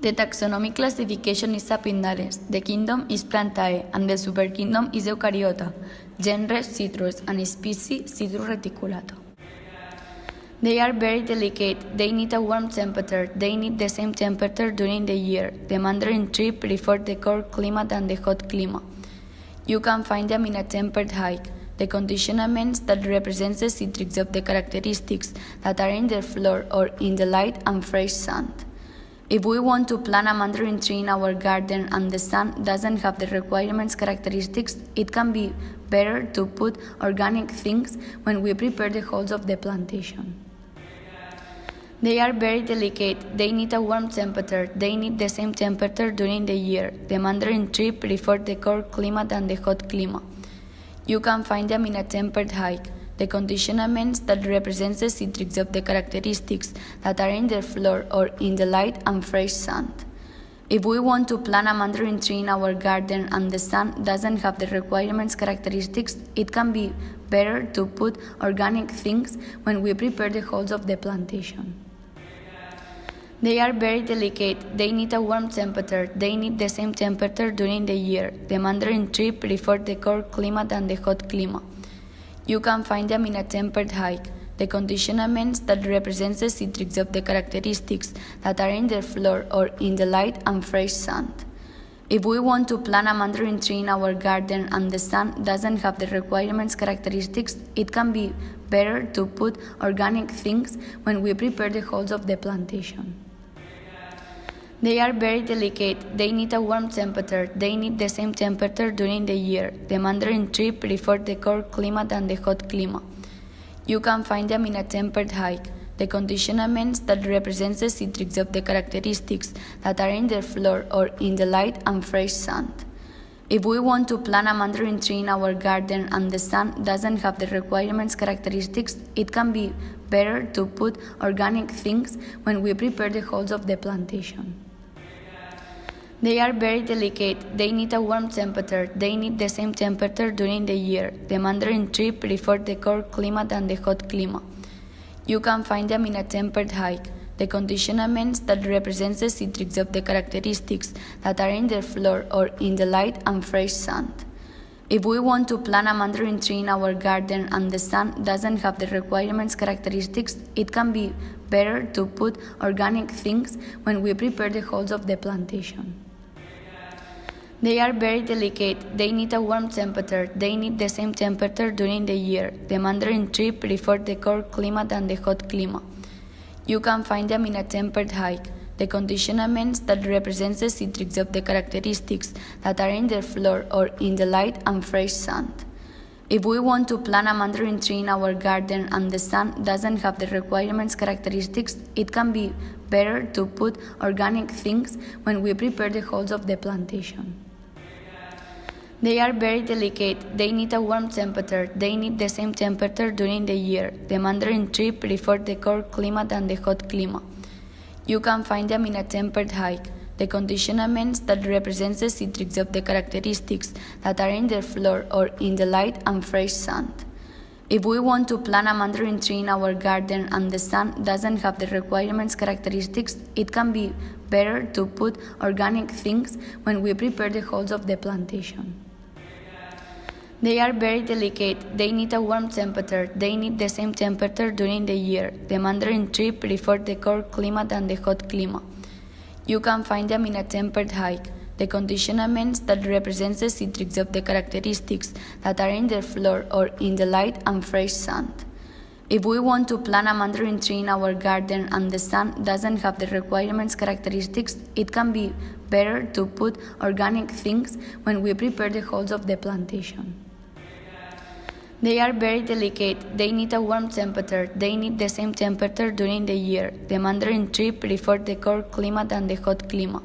The taxonomic classification is Apindales, the kingdom is Plantae, and the superkingdom is Eukaryota, genre Citrus, and species Citrus reticulato. They are very delicate, they need a warm temperature, they need the same temperature during the year. The mandarin tree prefers the cold climate and the hot climate. You can find them in a temperate height. The conditionaments that represent the citrus of the characteristics that are in the floor or in the light and fresh sun. If we want to plant a mandarin tree in our garden and the sun doesn't have the requirements characteristics, it can be better to put organic things when we prepare the holes of the plantation. They are very delicate, they need a warm temperature, they need the same temperature during the year. The mandarin tree prefers the cold climate and the hot climate. You can find them in a temperate height. The conditionaments that represent the citrus of the characteristics that are in the floor or in the light and fresh sun. If we want to plant a mandarin tree in our garden and the sun doesn't have the requirements characteristics, it can be better to put organic things when we prepare the holes of the plantation. They are very delicate, they need a warm temperature, they need the same temperature during the year. The mandarin tree prefers the cold climate and the hot climate. You can find them in a temperate height. The conditionaments that represent the citrus of the characteristics that are in the floor or in the light and fresh sun. If we want to plant a mandarin tree in our garden and the sun doesn't have the requirements characteristics, it can be better to put organic things when we prepare the holes of the plantation. They are very delicate, they need a warm temperature, they need the same temperature during the year. The mandarin tree prefers the cold climate and the hot climate. You can find them in a temperate height. The conditionaments that represent the citrus of the characteristics that are in the floor or in the light and fresh sun. If we want to plant a mandarin tree in our garden and the sun doesn't have the requirements characteristics, it can be better to put organic things when we prepare the holes of the plantation. They are very delicate, they need a warm temperature, they need the same temperature during the year. The mandarin tree prefers the cold climate and the hot climate. You can find them in a temperate height. The conditionaments that represent the citrus of the characteristics that are in the floor or in the light and fresh sun. If we want to plant a mandarin tree in our garden and the sun doesn't have the requirements characteristics, it can be better to put organic things when we prepare the holes of the plantation. They are very delicate, they need a warm temperature, they need the same temperature during the year. The mandarin tree prefers the cold climate and the hot climate. You can find them in a temperate height. The conditionaments that represent the citrus of the characteristics that are in the floor or in the light and fresh sun. If we want to plant a mandarin tree in our garden and the sun doesn't have the requirements characteristics, it can be better to put organic things when we prepare the holes of the plantation. They are very delicate, they need a warm temperature, they need the same temperature during the year. The mandarin tree prefers the cold climate and the hot climate. You can find them in a temperate height. The conditionaments that represent the citrus of the characteristics that are in the floor or in the light and fresh sun. If we want to plant a mandarin tree in our garden and the sun doesn't have the requirements characteristics, it can be better to put organic things when we prepare the holes of the plantation. They are very delicate, they need a warm temperature, they need the same temperature during the year. The mandarin tree prefers the cold climate and the hot climate. You can find them in a temperate height. The conditionaments that represent the citrus of the characteristics that are in the floor or in the light and fresh sun. If we want to plant a mandarin tree in our garden and the sun doesn't have the requirements characteristics, it can be better to put organic things when we prepare the holes of the plantation. They are very delicate, they need a warm temperature, they need the same temperature during the year. The mandarin tree prefers the cold climate and the hot climate.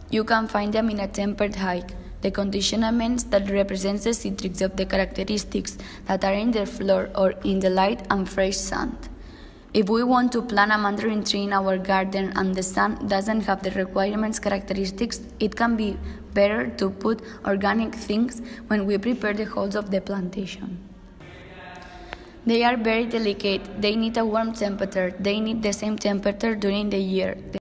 You can find them in a temperate height. The conditionaments that represent the citrus of the characteristics that are in the floor or in the light and fresh sun. If we want to plant a mandarin tree in our garden and the sun doesn't have the requirements characteristics, it can be better to put organic things when we prepare the holes of the plantation. They are very delicate, they need a warm temperature, they need the same temperature during the year.